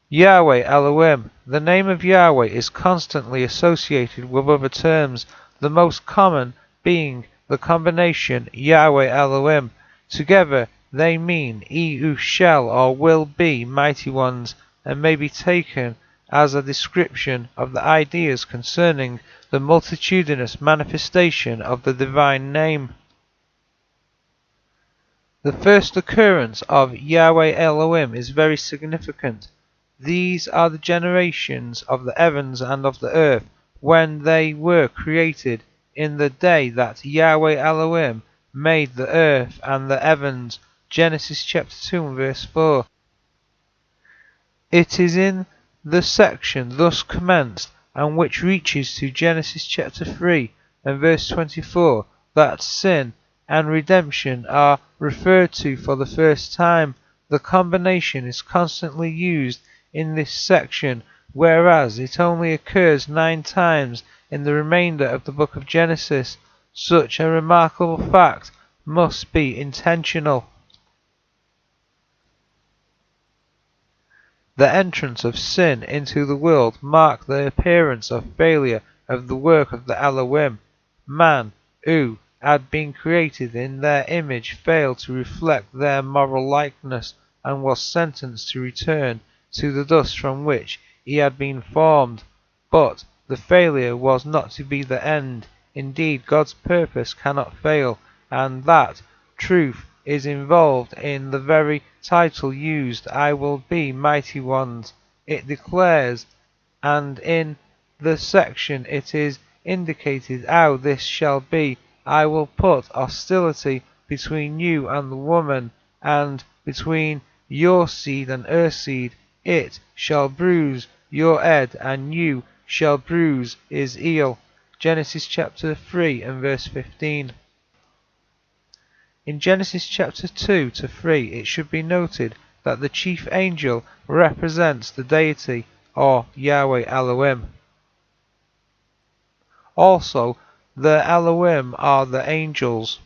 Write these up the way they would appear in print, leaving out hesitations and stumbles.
Yahweh Elohim. The name of Yahweh is constantly associated with other terms, the most common being the combination Yahweh Elohim. Together they mean he who shall or will be mighty ones, and may be taken as a description of the ideas concerning the multitudinous manifestation of the divine name. The first occurrence of Yahweh Elohim is very significant. These are the generations of the heavens and of the earth, when they were created, in the day that Yahweh Elohim made the earth and the heavens. Genesis chapter 2 and verse 4. It is in the section thus commenced, and which reaches to Genesis chapter 3 and verse 24, that sin and redemption are referred to for the first time. The combination is constantly used in this section, whereas it only occurs 9 times in the remainder of the book of Genesis. Such a remarkable fact must be intentional. The entrance of sin into the world marked the appearance of failure of the work of the Elohim. Man, who had been created in their image, failed to reflect their moral likeness, and was sentenced to return to the dust from which he had been formed. But the failure was not to be the end. Indeed, God's purpose cannot fail, and that truth is involved in the very title used, I will be mighty ones. It declares, and in the section it is indicated how this shall be. I will put hostility between you and the woman, and between your seed and her seed. It shall bruise your head, and you shall bruise his heel. Genesis chapter 3 and verse 15. In Genesis chapter 2 to 3 it should be noted that the chief angel represents the deity, or Yahweh Elohim. Also, the Elohim are the angels.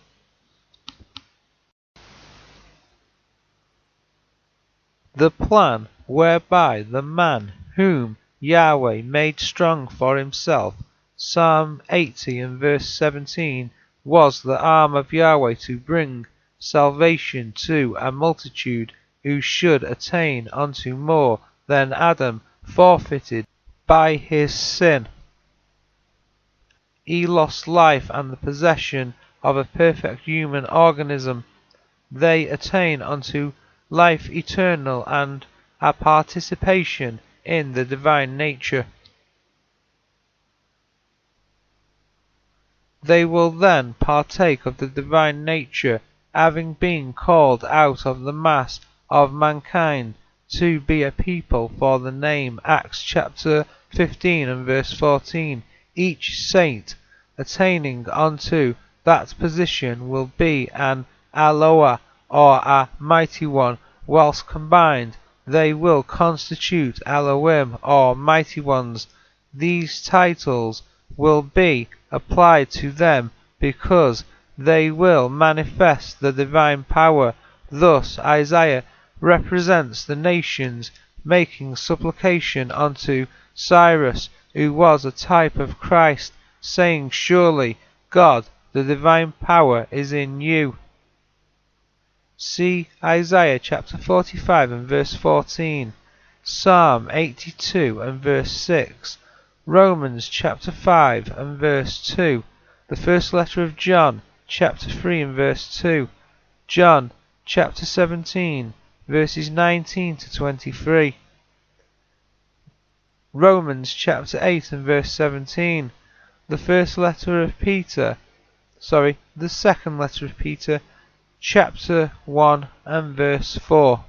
The plan whereby the man whom Yahweh made strong for himself, Psalm 80 and verse 17, was the arm of Yahweh to bring salvation to a multitude who should attain unto more than Adam forfeited by his sin. He lost life and the possession of a perfect human organism. They attain unto life eternal and a participation in the divine nature. They will then partake of the divine nature, having been called out of the mass of mankind to be a people for the name. Acts chapter 15 and verse 14. Each saint attaining unto that position will be an Aloha, or a mighty one, whilst combined they will constitute Elohim, or mighty ones. These titles will be applied to them because they will manifest the divine power. Thus Isaiah represents the nations making supplication unto Cyrus, who was a type of Christ, saying, surely God, the divine power, is in you. See Isaiah chapter 45 and verse 14, Psalm 82 and verse 6, Romans chapter 5 and verse 2, the first letter of John chapter 3 and verse 2, John chapter 17 verses 19 to 23, Romans chapter 8 and verse 17, the second letter of Peter chapter 1 and verse 4.